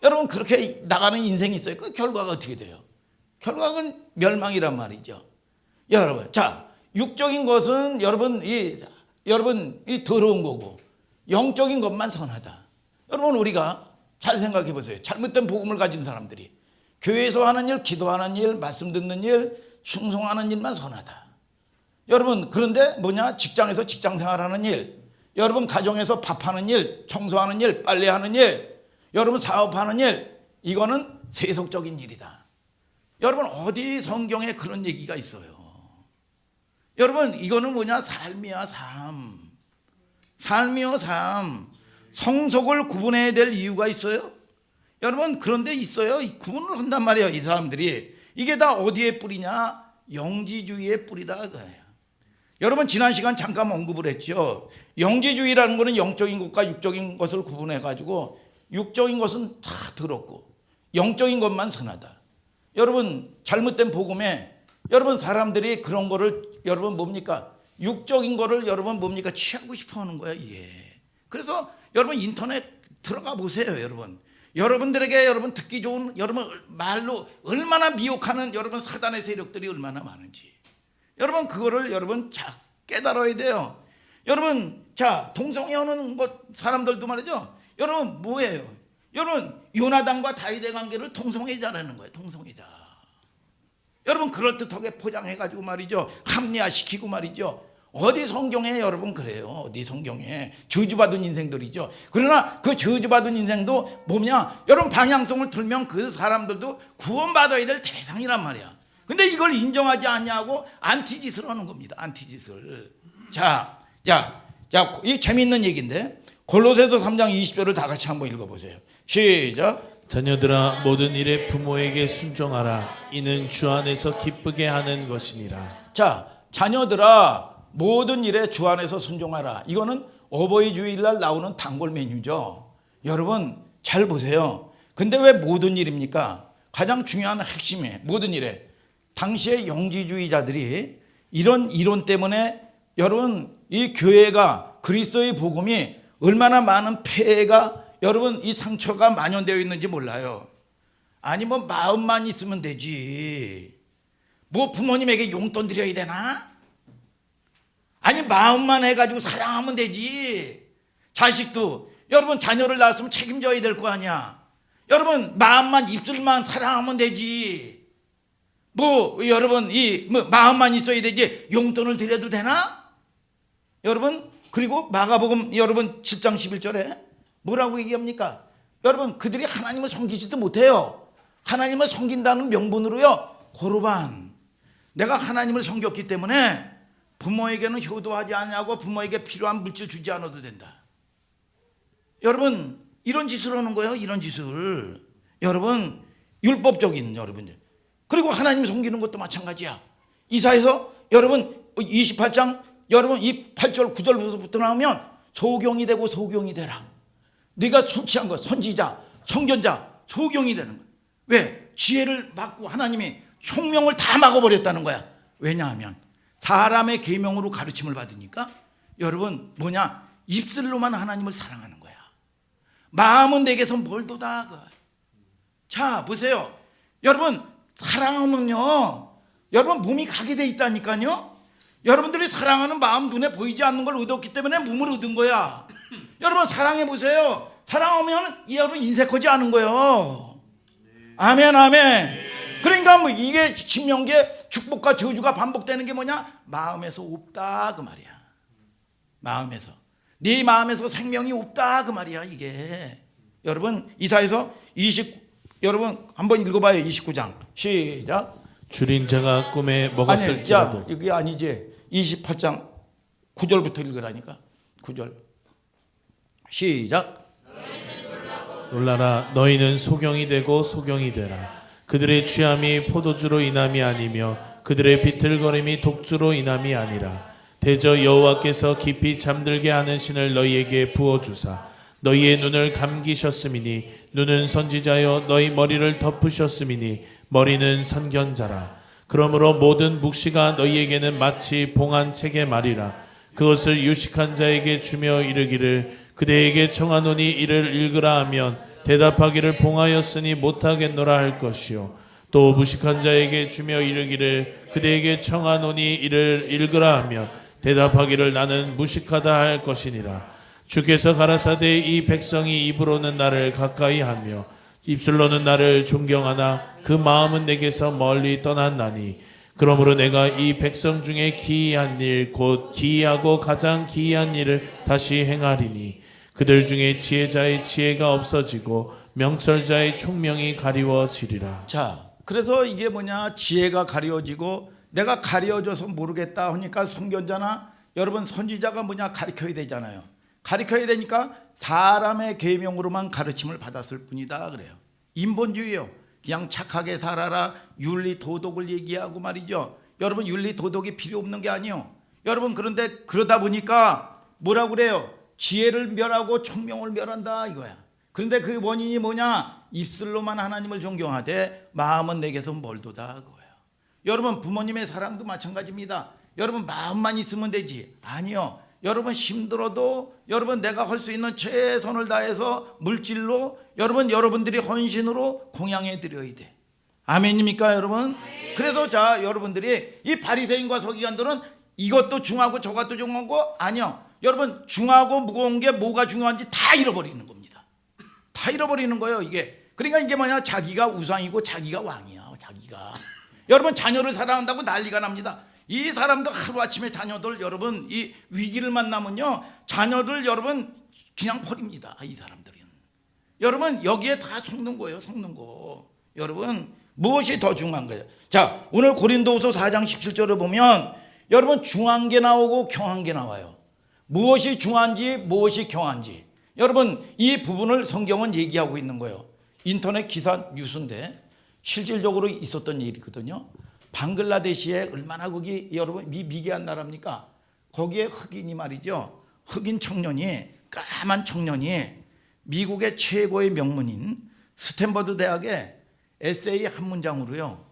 여러분 그렇게 나가는 인생이 있어요. 그 결과가 어떻게 돼요? 결과는 멸망이란 말이죠. 여러분, 자, 육적인 것은 여러분 이 더러운 거고 영적인 것만 선하다. 여러분 우리가 잘 생각해 보세요. 잘못된 복음을 가진 사람들이 교회에서 하는 일, 기도하는 일, 말씀 듣는 일, 충성하는 일만 선하다. 여러분, 그런데 뭐냐? 직장에서 직장 생활하는 일, 여러분 가정에서 밥하는 일, 청소하는 일, 빨래하는 일, 여러분 사업하는 일, 이거는 세속적인 일이다. 여러분 어디 성경에 그런 얘기가 있어요? 여러분 이거는 뭐냐? 삶이야, 삶. 삶이요, 삶. 성속을 구분해야 될 이유가 있어요? 여러분 그런데 있어요. 구분을 한단 말이에요. 이 사람들이. 이게 다 어디에 뿌리냐? 영지주의의 뿌리다 그거예요. 여러분 지난 시간 잠깐 언급을 했죠. 영지주의라는 것은 영적인 것과 육적인 것을 구분해 가지고 육적인 것은 다 더럽고 영적인 것만 선하다. 여러분 잘못된 복음에 여러분 사람들이 그런 거를 여러분 뭡니까? 육적인 거를 여러분 뭡니까? 취하고 싶어 하는 거야 이게. 그래서 여러분 인터넷 들어가 보세요. 여러분들에게 여러분 듣기 좋은 여러분 말로 얼마나 미혹하는 여러분 사단의 세력들이 얼마나 많은지 여러분 그거를 여러분 자 깨달아야 돼요. 여러분, 자, 동성애하는 사람들도 말이죠. 여러분 뭐예요? 여러분 요나단과 다윗의 관계를 동성애자라는 거예요. 동성애자. 여러분 그럴듯하게 포장해가지고 말이죠, 합리화시키고 말이죠. 어디 성경에 여러분 그래요? 어디 성경에? 저주받은 인생들이죠. 그러나 그 저주받은 인생도 뭐냐? 여러분 방향성을 틀면 그 사람들도 구원받아야 될 대상이란 말이야. 근데 이걸 인정하지 않냐고 안티짓을 하는 겁니다. 안티짓을. 자, 이 재미있는 얘기인데 골로새서 3장 20절을 다 같이 한번 읽어보세요. 시작. 자녀들아 모든 일에 부모에게 순종하라. 이는 주 안에서 기쁘게 하는 것이니라. 자, 자녀들아 모든 일에 주 안에서 순종하라. 이거는 어버이 주일날 나오는 단골 메뉴죠. 여러분 잘 보세요. 근데 왜 모든 일입니까? 가장 중요한 핵심이 모든 일에 당시의 영지주의자들이 이런 이론 때문에 여러분 이 교회가 그리스도의 복음이 얼마나 많은 폐해가 여러분 이 상처가 만연되어 있는지 몰라요. 아니 뭐 마음만 있으면 되지. 뭐 부모님에게 용돈 드려야 되나? 아니 마음만 해가지고 사랑하면 되지. 자식도 여러분 자녀를 낳았으면 책임져야 될 거 아니야. 여러분 마음만 입술만 사랑하면 되지. 뭐 여러분 이 뭐 마음만 있어야 되지 용돈을 드려도 되나? 여러분 그리고 마가복음 여러분 7장 11절에 뭐라고 얘기합니까? 여러분 그들이 하나님을 섬기지도 못해요. 하나님을 섬긴다는 명분으로요 고르반, 내가 하나님을 섬겼기 때문에 부모에게는 효도하지 않냐고 부모에게 필요한 물질 주지 않아도 된다. 여러분 이런 짓을 하는 거예요. 이런 짓을 여러분 율법적인 여러분. 그리고 하나님 섬기는 것도 마찬가지야. 이사에서 여러분 28장 여러분 이 8절 9절부터 나오면 소경이 되고 소경이 되라. 네가 술 취한 것 선지자 선견자 소경이 되는 거야. 왜? 지혜를 받고 하나님이 총명을 다 막아버렸다는 거야. 왜냐하면 사람의 계명으로 가르침을 받으니까 여러분 뭐냐, 입술로만 하나님을 사랑하는 거야. 마음은 내게서 멀도다. 자 보세요 여러분, 사랑하면요 여러분 몸이 가게 돼 있다니까요. 여러분들이 사랑하는 마음 눈에 보이지 않는 걸 얻었기 때문에 몸을 얻은 거야. 여러분 사랑해 보세요. 사랑하면 여러분 인색하지 않은 거예요. 아멘 아멘. 그러니까 뭐 이게 신명기에 축복과 저주가 반복되는 게 뭐냐, 마음에서 없다 그 말이야. 마음에서, 네 마음에서 생명이 없다 그 말이야 이게. 여러분 이사에서 여러분 한번 읽어봐요. 29장 시작. 줄인 자가 꿈에 아니, 먹었을지라도. 야, 이게 아니지. 28장 9절부터 읽으라니까. 9절 시작. 놀라라, 너희는 소경이 되고 소경이 되라. 그들의 취함이 포도주로 인함이 아니며 그들의 비틀거림이 독주로 인함이 아니라 대저 여호와께서 깊이 잠들게 하는 신을 너희에게 부어주사 너희의 눈을 감기셨음이니 눈은 선지자여 너희 머리를 덮으셨음이니 머리는 선견자라. 그러므로 모든 묵시가 너희에게는 마치 봉한 책의 말이라. 그것을 유식한 자에게 주며 이르기를 그대에게 청하노니 이를 읽으라 하면 대답하기를 봉하였으니 못하겠노라 할 것이요. 또 무식한 자에게 주며 이르기를 그대에게 청하노니 이를 읽으라 하면 대답하기를 나는 무식하다 할 것이니라. 주께서 가라사대 이 백성이 입으로는 나를 가까이 하며 입술로는 나를 존경하나 그 마음은 내게서 멀리 떠났나니 그러므로 내가 이 백성 중에 기이한 일 곧 기이하고 가장 기이한 일을 다시 행하리니 그들 중에 지혜자의 지혜가 없어지고 명철자의 총명이 가리워지리라. 자, 그래서 이게 뭐냐, 지혜가 가려지고 내가 가려져서 모르겠다 하니까 선견자나 여러분 선지자가 뭐냐, 가르쳐야 되잖아요. 가르쳐야 되니까 사람의 계명으로만 가르침을 받았을 뿐이다 그래요. 인본주의요. 그냥 착하게 살아라, 윤리 도덕을 얘기하고 말이죠. 여러분 윤리 도덕이 필요 없는 게 아니에요. 여러분 그런데 그러다 보니까 뭐라고 그래요? 지혜를 멸하고 총명을 멸한다 이거야. 그런데 그 원인이 뭐냐? 입술로만 하나님을 존경하되 마음은 내게서 멀도다 그거예요. 여러분 부모님의 사랑도 마찬가지입니다. 여러분 마음만 있으면 되지. 아니요. 여러분 힘들어도 여러분 내가 할 수 있는 최선을 다해서 물질로 여러분들이 헌신으로 공양해 드려야 돼. 아멘입니까 여러분? 그래서 자 여러분들이 이 바리새인과 서기관들은 이것도 중하고 저것도 중하고 아니요. 여러분 중하고 무거운 게 뭐가 중요한지 다 잃어버리는 겁니다. 다 잃어버리는 거예요 이게. 그러니까 이게 뭐냐, 자기가 우상이고 자기가 왕이야. 자기가 여러분 자녀를 사랑한다고 난리가 납니다. 이 사람도 하루아침에 자녀들 여러분 이 위기를 만나면요 자녀들 여러분 그냥 버립니다. 이 사람들은 여러분 여기에 다 속는 거예요. 속는 거. 여러분 무엇이 더 중요한 거예요? 자 오늘 고린도후서 4장 17절을 보면 여러분 중한 게 나오고 경한 게 나와요. 무엇이 중한지 무엇이 경한지 여러분 이 부분을 성경은 얘기하고 있는 거예요. 인터넷 기사 뉴스인데 실질적으로 있었던 일이거든요. 방글라데시에 얼마나 거기 여러분 미개한 나라입니까? 거기에 흑인이 말이죠. 흑인 청년이 까만 청년이 미국의 최고의 명문인 스탠퍼드 대학의 에세이 한 문장으로요.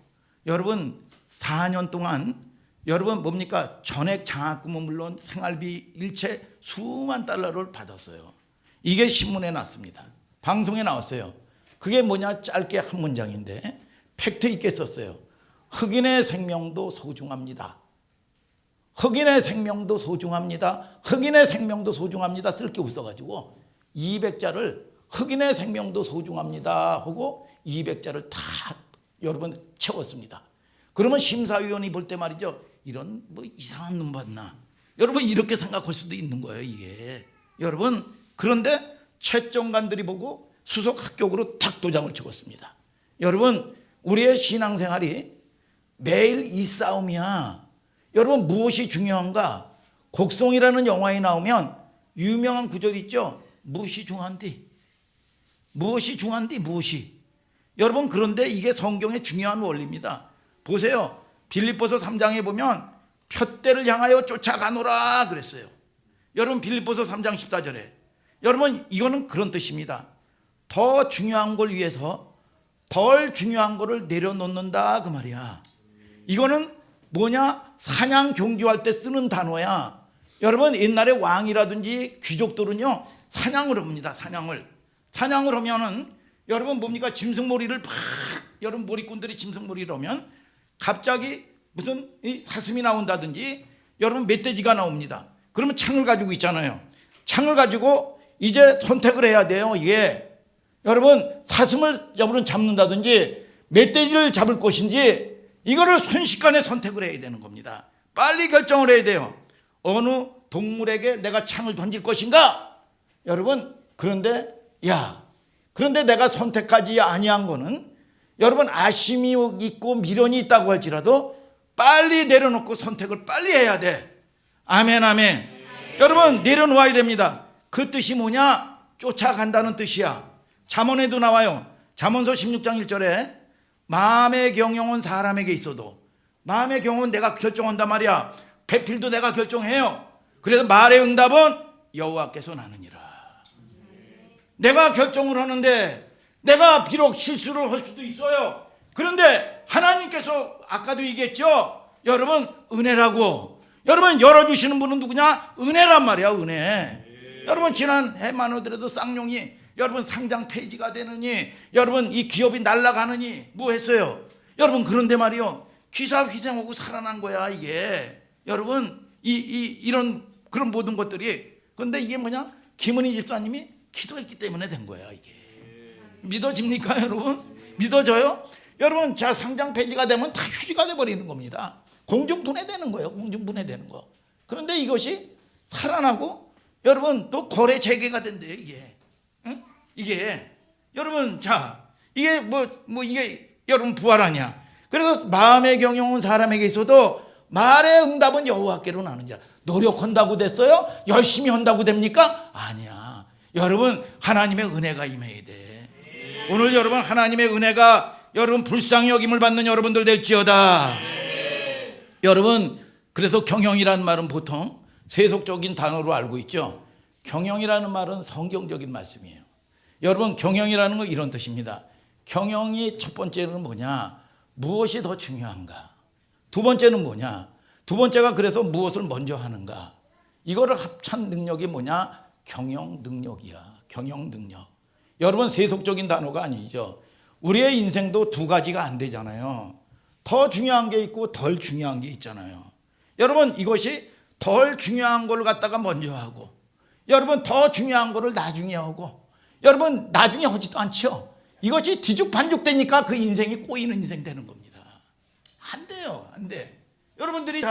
여러분 4년 동안 여러분 뭡니까? 전액 장학금은 물론 생활비 일체 수만 달러를 받았어요. 이게 신문에 났습니다. 방송에 나왔어요. 그게 뭐냐, 짧게 한 문장인데 팩트 있게 썼어요. 흑인의 생명도 소중합니다. 흑인의 생명도 소중합니다. 흑인의 생명도 소중합니다. 쓸 게 없어가지고 200자를 흑인의 생명도 소중합니다 하고 200자를 다 여러분 채웠습니다. 그러면 심사위원이 볼 때 말이죠, 이런 뭐 이상한 놈 봤나, 여러분 이렇게 생각할 수도 있는 거예요, 이게. 여러분 그런데 채점관들이 보고 수석 합격으로 탁 도장을 찍었습니다. 여러분 우리의 신앙생활이 매일 이 싸움이야. 여러분 무엇이 중요한가? 곡성이라는 영화에 나오면 유명한 구절 있죠. 무엇이 중요한디? 무엇이 중요한디? 무엇이? 여러분 그런데 이게 성경의 중요한 원리입니다. 보세요. 빌립보서 3장에 보면 푯대를 향하여 쫓아가노라 그랬어요. 여러분 빌립보서 3장 14절에 여러분 이거는 그런 뜻입니다. 더 중요한 걸 위해서 덜 중요한 거를 내려놓는다 그 말이야. 이거는 뭐냐? 사냥 경주할 때 쓰는 단어야. 여러분 옛날에 왕이라든지 귀족들은요 사냥을 합니다. 사냥을 하면은 여러분 뭡니까? 짐승몰이를 막 여러분 몰이꾼들이 짐승몰이를 하면 갑자기 무슨 이 사슴이 나온다든지 여러분 멧돼지가 나옵니다. 그러면 창을 가지고 있잖아요. 창을 가지고 이제 선택을 해야 돼요. 이게 여러분 사슴을 여러분 잡는다든지 멧돼지를 잡을 것인지 이거를 순식간에 선택을 해야 되는 겁니다. 빨리 결정을 해야 돼요. 어느 동물에게 내가 창을 던질 것인가? 여러분 그런데 내가 선택하지 아니한 거는 여러분 아심이 있고 미련이 있다고 할지라도 빨리 내려놓고 선택을 빨리 해야 돼. 아멘 아멘. 여러분 내려놓아야 됩니다. 그 뜻이 뭐냐? 쫓아간다는 뜻이야. 잠언에도 나와요. 잠언서 16장 1절에 마음의 경영은 사람에게 있어도 마음의 경영은 내가 결정한단 말이야. 배필도 내가 결정해요. 그래서 말의 응답은 여호와께서 나느니라. 내가 결정을 하는데 내가 비록 실수를 할 수도 있어요. 그런데 하나님께서 아까도 얘기했죠. 여러분 은혜라고. 여러분 열어주시는 분은 누구냐? 은혜란 말이야. 은혜. 여러분 지난 해만 하더라도 쌍용이 여러분 상장 폐지가 되느니 여러분 이 기업이 날아가느니 뭐 했어요? 여러분 그런데 말이요 기사 희생하고 살아난 거야 이게. 여러분 이런 그런 모든 것들이. 그런데 이게 뭐냐? 김은희 집사님이 기도했기 때문에 된 거야 이게. 믿어집니까 여러분? 믿어져요? 여러분 자 상장 폐지가 되면 다 휴지가 돼버리는 겁니다. 공중분해되는 거예요. 공중분해되는 거. 그런데 이것이 살아나고 여러분 또 거래 재개가 된대요 이게. 응? 이게 여러분 자 이게 뭐 이게 여러분 부활 아니야. 그래서 마음의 경영은 사람에게 있어도 말의 응답은 여호와께로 나느니라. 노력한다고 됐어요? 열심히 한다고 됩니까? 아니야. 여러분 하나님의 은혜가 임해야 돼. 오늘 여러분 하나님의 은혜가 여러분 불쌍히 여김을 받는 여러분들 될지어다. 여러분 그래서 경영이라는 말은 보통 세속적인 단어로 알고 있죠. 경영이라는 말은 성경적인 말씀이에요. 여러분 경영이라는 건 이런 뜻입니다. 경영이 첫 번째는 뭐냐? 무엇이 더 중요한가? 두 번째는 뭐냐? 두 번째가 그래서 무엇을 먼저 하는가? 이거를 합찬 능력이 뭐냐? 경영 능력이야. 경영 능력. 여러분 세속적인 단어가 아니죠. 우리의 인생도 두 가지가 안 되잖아요. 더 중요한 게 있고 덜 중요한 게 있잖아요. 여러분 이것이 덜 중요한 걸 갖다가 먼저 하고 여러분 더 중요한 거를 나중에 하고 여러분 나중에 하지도 않죠. 이것이 뒤죽반죽되니까 그 인생이 꼬이는 인생 되는 겁니다. 안 돼요. 안 돼. 여러분들이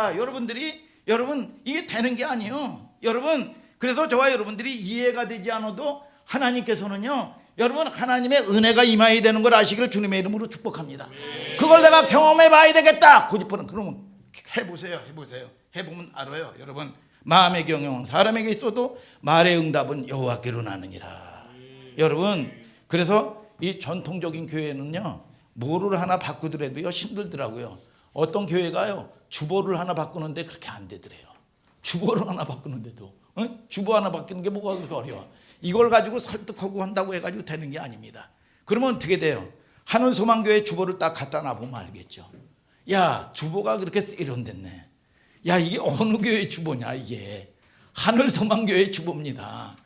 여러분 이게 되는 게 아니에요. 여러분 그래서 저와 여러분들이 이해가 되지 않아도 하나님께서는요 여러분 하나님의 은혜가 임하여야 되는 걸 아시기를 주님의 이름으로 축복합니다. 그걸 내가 경험해 봐야 되겠다. 고집하는 그러면 해보세요. 해보면 알아요. 여러분 마음의 경영은 사람에게 있어도 말의 응답은 여호와께로 나느니라. 여러분 그래서 이 전통적인 교회는요 뭐를 하나 바꾸더라도요 힘들더라고요. 어떤 교회가요 주보를 하나 바꾸는데 그렇게 안 되더래요. 주보를 하나 바꾸는데도 주보 하나 바뀌는 게 뭐가 그렇게 어려워. 이걸 가지고 설득하고 한다고 해가지고 되는 게 아닙니다. 그러면 어떻게 돼요? 하늘소망교회 주보를 딱 갖다 놔보면 알겠죠. 야 주보가 그렇게 세련됐네. 야 이게 어느 교회 주보냐 이게. 하늘소망교회 주보입니다.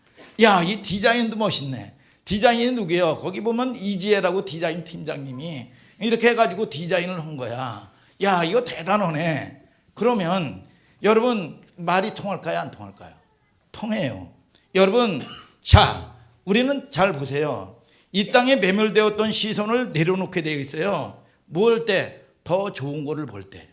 야 이 디자인도 멋있네. 디자인이 누구예요? 거기 보면 이지혜라고 디자인 팀장님이 이렇게 해가지고 디자인을 한 거야. 야 이거 대단하네. 그러면 여러분 말이 통할까요? 안 통할까요? 통해요. 여러분 자 우리는 잘 보세요. 이 땅에 매몰되었던 시선을 내려놓게 되어 있어요. 뭘 때? 더 좋은 거를 볼 때.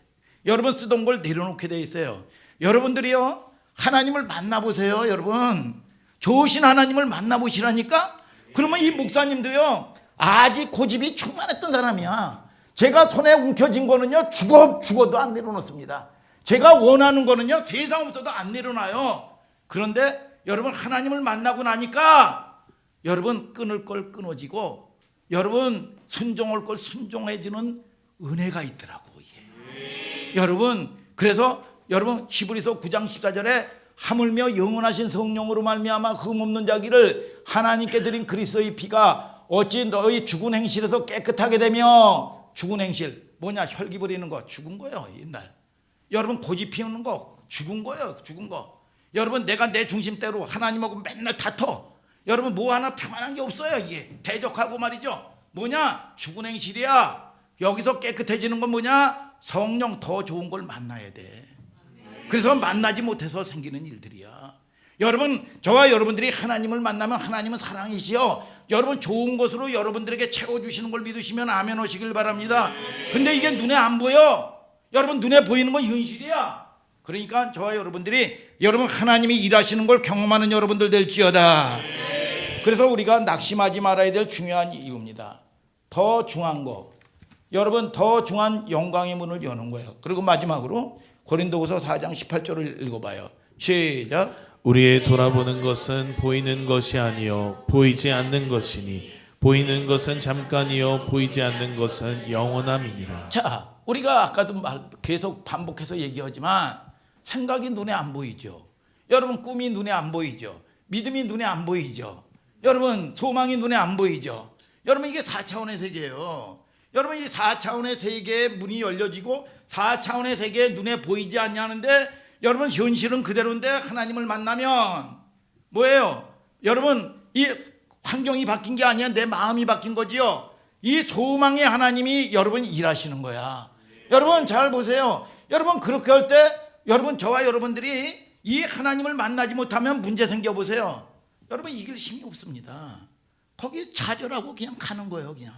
여러분 쓰던 걸 내려놓게 되어 있어요. 여러분들이요 하나님을 만나보세요, 여러분. 좋으신 하나님을 만나보시라니까. 그러면 이 목사님도요, 아직 고집이 충만했던 사람이야. 제가 손에 움켜쥔 거는요, 죽어도 안 내려놓습니다. 제가 원하는 거는요, 세상 없어도 안 내려놔요. 그런데 여러분, 하나님을 만나고 나니까 여러분, 끊을 걸 끊어지고 여러분, 순종할 걸 순종해지는 은혜가 있더라고, 이게. 여러분, 그래서 여러분, 히브리서 9장 14절에 하물며 영원하신 성령으로 말미암아 흠없는 자기를 하나님께 드린 그리스도의 피가 어찌 너희 죽은 행실에서 깨끗하게 되며. 죽은 행실 뭐냐? 혈기 부리는 거 죽은 거예요, 옛날. 여러분, 고집 피우는 거 죽은 거예요, 죽은 거. 여러분, 내가 내 중심대로 하나님하고 맨날 다퉈. 여러분, 뭐 하나 평안한 게 없어요. 이게 대적하고 말이죠. 뭐냐? 죽은 행실이야. 여기서 깨끗해지는 건 뭐냐? 성령, 더 좋은 걸 만나야 돼. 그래서 만나지 못해서 생기는 일들이야. 여러분, 저와 여러분들이 하나님을 만나면 하나님은 사랑이시여. 여러분, 좋은 것으로 여러분들에게 채워주시는 걸 믿으시면 아멘 하시길 바랍니다. 근데 이게 눈에 안 보여. 여러분, 눈에 보이는 건 현실이야. 그러니까 저와 여러분들이 여러분, 하나님이 일하시는 걸 경험하는 여러분들 될지어다. 그래서 우리가 낙심하지 말아야 될 중요한 이유입니다. 더 중요한 거, 여러분, 더 중요한 영광의 문을 여는 거예요. 그리고 마지막으로 고린도후서 4장 18절을 읽어봐요. 시작. 우리의 돌아보는 것은 보이는 것이 아니요 보이지 않는 것이니 보이는 것은 잠깐이요 보이지 않는 것은 영원함이니라. 자, 우리가 아까도 계속 반복해서 얘기하지만 생각이 눈에 안 보이죠. 여러분, 꿈이 눈에 안 보이죠. 믿음이 눈에 안 보이죠. 여러분, 소망이 눈에 안 보이죠. 여러분, 이게 4차원의 세계예요. 여러분, 이 4차원의 세계의 문이 열려지고 4차원의 세계에 눈에 보이지 않냐는데, 여러분, 현실은 그대로인데 하나님을 만나면 뭐예요? 여러분, 이 환경이 바뀐 게 아니야. 내 마음이 바뀐 거지요. 이 소망의 하나님이 여러분 일하시는 거야. 여러분, 잘 보세요. 여러분, 그렇게 할 때 여러분, 저와 여러분들이 이 하나님을 만나지 못하면 문제 생겨보세요. 여러분, 이길 힘이 없습니다. 거기 좌절하고 그냥 가는 거예요, 그냥.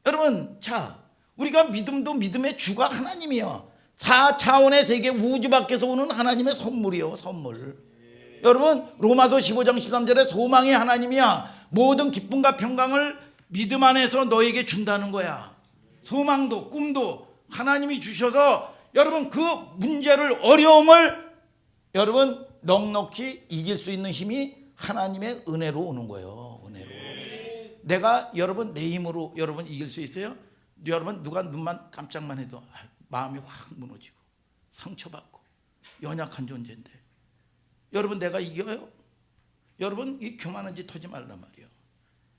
여러분, 자, 우리가 믿음도 믿음의 주가 하나님이요. 4차원의 세계 우주 밖에서 오는 하나님의 선물이요, 선물. 여러분, 로마서 15장 13절에 소망의 하나님이야. 모든 기쁨과 평강을 믿음 안에서 너에게 준다는 거야. 소망도 꿈도 하나님이 주셔서 여러분, 그 문제를, 어려움을 여러분 넉넉히 이길 수 있는 힘이 하나님의 은혜로 오는 거예요. 은혜로. 내가 여러분 내 힘으로 여러분 이길 수 있어요? 여러분, 누가 눈만 깜짝만 해도 마음이 확 무너지고 상처받고 연약한 존재인데 여러분, 내가 이겨요? 여러분, 이 교만한 짓 하지 말란 말이에요.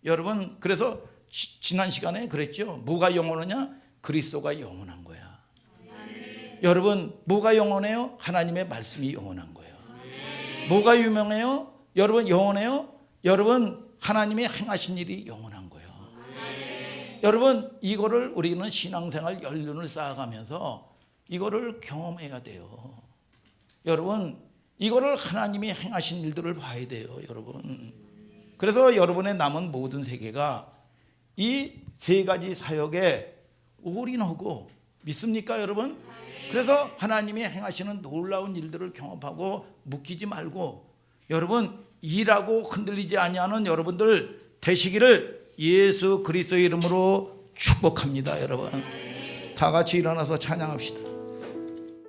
여러분, 그래서 지난 시간에 그랬죠. 뭐가 영원하냐? 그리스도가 영원한 거야. 여러분, 뭐가 영원해요? 하나님의 말씀이 영원한 거예요. 뭐가 유명해요? 여러분, 영원해요? 여러분, 하나님이 행하신 일이 영원한 거예요. 여러분, 이거를 우리는 신앙생활 연륜을 쌓아가면서 이거를 경험해야 돼요. 여러분, 이거를 하나님이 행하신 일들을 봐야 돼요, 여러분. 그래서 여러분의 남은 모든 세계가 이 세 가지 사역에 올인하고, 믿습니까, 여러분? 그래서 하나님이 행하시는 놀라운 일들을 경험하고 묶이지 말고 여러분, 일하고 흔들리지 아니하는 여러분들 되시기를 예수 그리스도의 이름으로 축복합니다. 여러분, 다 같이 일어나서 찬양합시다.